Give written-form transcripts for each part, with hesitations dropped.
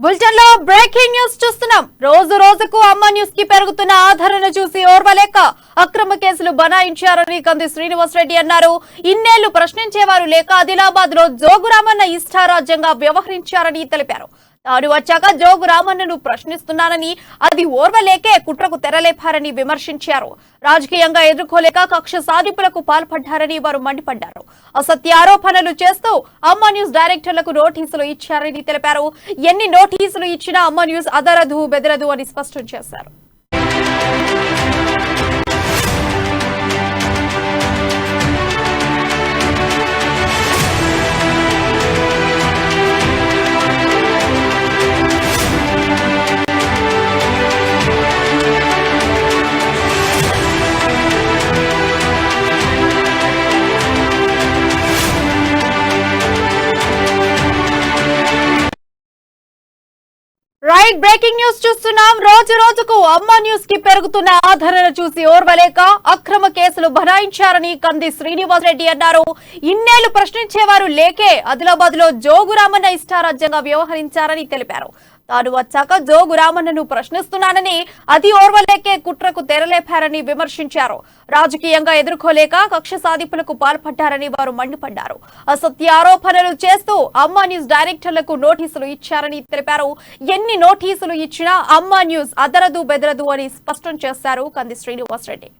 Bulletin లో breaking news చూస్తున్నాం. రోజు రోజుకు అమ్మ న్యూస్ కి పెరుగుతున్న ఆదరణ చూసి ఓర్వలేక అక్రమ కేసులు బనాయించారని కంది శ్రీనివాస్ రెడ్డి అన్నారు. ఇన్నేళ్లు ప్రశ్నించేవారు లేక ఆదిలాబాద్ లో జోగురామన్న ఇష్టారాజ్యంగా వ్యవహరించారని తెలిపారు. తాను వచ్చాక జోగు రామన్నను ప్రశ్నిస్తున్నానని, అది ఓర్వలేకే కుట్రకు తెరలేపారని విమర్శించారు. రాజకీయంగా ఎదుర్కోలేక కక్ష సాధింపులకు పాల్పడ్డారని వారు మండిపడ్డారు. అసత్య ఆరోపణలు చేస్తూ అమ్మ న్యూస్ డైరెక్టర్లకు నోటీసులు ఇచ్చారని తెలిపారు. ఎన్ని నోటీసులు ఇచ్చినా అమ్మ న్యూస్ అదరదు బెదరదు అని స్పష్టం చేశారు. రైట్, బ్రేకింగ్ న్యూస్ చూస్తున్నాం. రోజు రోజుకు అమ్మ న్యూస్ కి పెరుగుతున్న ఆదరణ చూసి ఓర్వలేక అక్రమ కేసులు బనాయించారని కంది శ్రీనివాస్ రెడ్డి అన్నారు. ఇన్నేళ్లు ప్రశ్నించేవారు లేకే ఆదిలాబాద్ లో జోగురామన్న ఇష్టారాజ్యంగా వ్యవహరించారని తెలిపారు. తాను వచ్చాక జోగు రామన్నను ప్రశ్నిస్తున్నానని, అది ఓర్వలేకే కుట్రకు తెరలేపారని విమర్శించారు. రాజకీయంగా ఎదుర్కోలేక కక్ష సాధింపులకు పాల్పడ్డారని వారు మండిపడ్డారు. అసత్య ఆరోపణలు చేస్తూ అమ్మ న్యూస్ డైరెక్టర్లకు నోటీసులు ఇచ్చారని తెలిపారు. ఎన్ని నోటీసులు ఇచ్చినా అమ్మ న్యూస్ అదరదు బెదరదు అని స్పష్టం చేశారు కంది శ్రీనివాస్ రెడ్డి.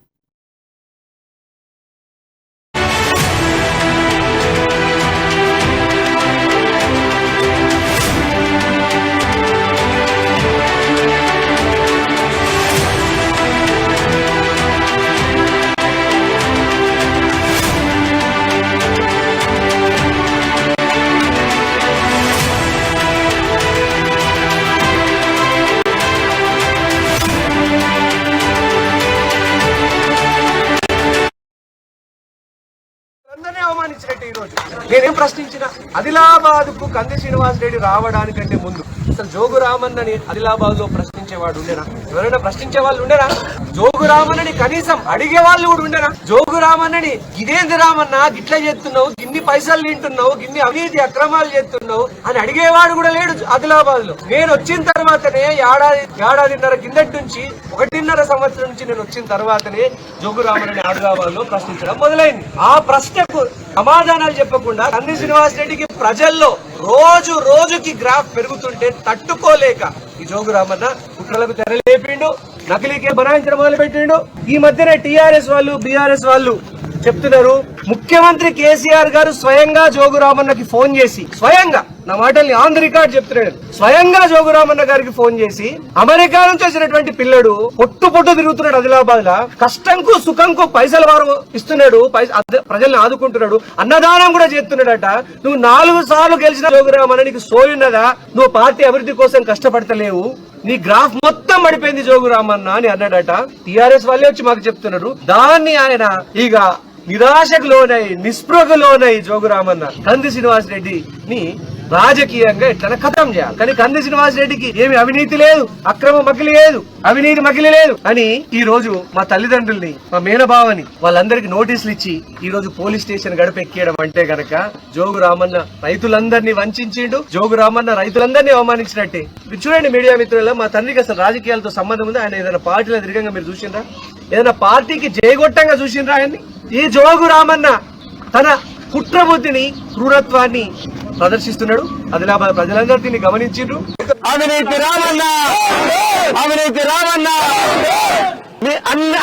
అవమానించినట్టు ఈ రోజు నేనేం ప్రశ్నించిన, ఆదిలాబాద్ కు కంది శ్రీనివాస్ రెడ్డి రావడానికంటే ముందు అసలు జోగు రామన్నని ఆదిలాబాద్ లో ప్రశ్నించేవాడు ఉండేనా? ఎవరైనా ప్రశ్నించే వాళ్ళు ఉండేనా? జోగు రామన్నని కనీసం అడిగే వాళ్ళు కూడా ఉండేనా? జోగు రామన్నని ఇదేంది రామన్న గిట్లా చేస్తున్నావు, గిన్ని పైసలు తింటున్నావు, గిన్ని అవినీతి అక్రమాలు చేస్తున్నావు అని అడిగేవాడు కూడా లేడు ఆదిలాబాద్ లో. నేను వచ్చిన తర్వాతనే ఏడాదిన్నర కిందటి నుంచి 1.5 సంవత్సరం నుంచి నేను వచ్చిన తర్వాతనే జోగు రామన్నని ఆదిలాబాద్ లో ప్రశ్నించడం మొదలైంది. ఆ ప్రశ్నకు సమాధానాలు చెప్పకుండా కంది శ్రీనివాస్ రెడ్డికి ప్రజల్లో రోజు రోజుకి గ్రాఫ్ పెరుగుతుంటే తట్టుకోలేక ఈ జోగు రామన్న కుట్రలకు తెరలేపిండు, నకిలీకే బనాయించడం మొదలు పెట్టిండు. ఈ మధ్యనే టీఆర్ఎస్ వాళ్ళు బీఆర్ఎస్ వాళ్ళు చెప్తున్నారు, ముఖ్యమంత్రి కేసీఆర్ గారు స్వయంగా జోగు రామన్నకి ఫోన్ చేసి, స్వయంగా నా మాటల్ని ఆన్ ది రికార్డ్ చెప్తున్నాడు, స్వయంగా జోగు రామన్న గారికి ఫోన్ చేసి అమెరికా నుంచి వచ్చినటువంటి పిల్లడు పొట్టు తిరుగుతున్నాడు ఆదిలాబాద్ లా, కష్టంకు సుఖంకు పైసలు వారు ఇస్తున్నాడు, ప్రజల్ని ఆదుకుంటున్నాడు, అన్నదానం కూడా చేస్తున్నాడట. నువ్వు 4 సార్లు గెలిచిన జోగు రామన్న నీకు సోయున్నదా? నువ్వు పార్టీ అభివృద్ధి కోసం కష్టపడతలేవు, నీ గ్రాఫ్ మొత్తం పడిపోయింది జోగు రామన్న అని అన్నాడట. టీఆర్ఎస్ వాళ్ళే వచ్చి మాకు చెప్తున్నారు. దాన్ని ఆయన ఇక నిరాశకు లోనై నిస్పృహకు లోనై జోగు రామన్న కంది శ్రీనివాస్ రెడ్డిని రాజకీయంగా ఎట్లా ఖతం చేయాలి. కానీ కంది శ్రీనివాస్ రెడ్డికి ఏమి అవినీతి లేదు, అక్రమ మకిలి లేదు, అవినీతి మకిలి లేదు అని ఈ రోజు మా తల్లిదండ్రుల్ని, మా మేనబావని వాళ్ళందరికీ నోటీసులు ఇచ్చి ఈ రోజు పోలీస్ స్టేషన్ గడపెక్కేయడం అంటే గనక జోగు రామన్న రైతులందరినీ వంచిండు, జోగు రామన్న రైతులందరినీ అవమానించినట్టే. మీరు చూడండి మీడియా మిత్రుల, మా తండ్రికి అసలు రాజకీయాలతో సంబంధం ఉంది? ఆయన ఏదైనా పార్టీలో తిరగంగా మీరు చూసిండ్రా? ఏదైనా పార్టీకి జయగొట్టంగా చూసిండ్రా ఆయన్ని? ఈ జోగు రామన్న తన కుట్రబుద్ధిని, క్రూరత్వాన్ని ప్రదర్శిస్తున్నాడు. ఆదిలాబాద్ ప్రజలందరూ దీన్ని గమనించిండ్రు. అవినీతి రామన్న, అవినీతి రామన్న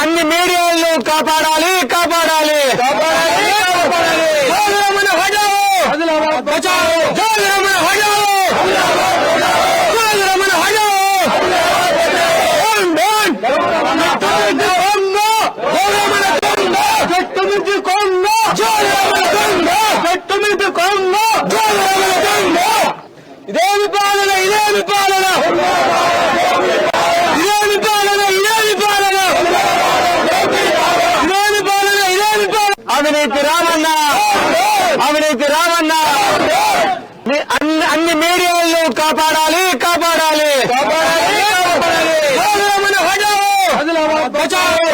అన్ని మీడియాలను కాపాడాలి, కాపాడాలి, ఆదిలాబాద్ బచావో, ఇదేమి పాలన, ఇదేమి పాలన, ఇదేమి పాలన, ఇదేమి పాలన, ఇదేమి పాలన, ఇదేమి పాలన. అవినీతి రామన్న, అవినీతి రామన్న అన్ని మీడియాలను కాపాడాలి, కాపాడాలి, ఆదిలాబాద్ బచావో,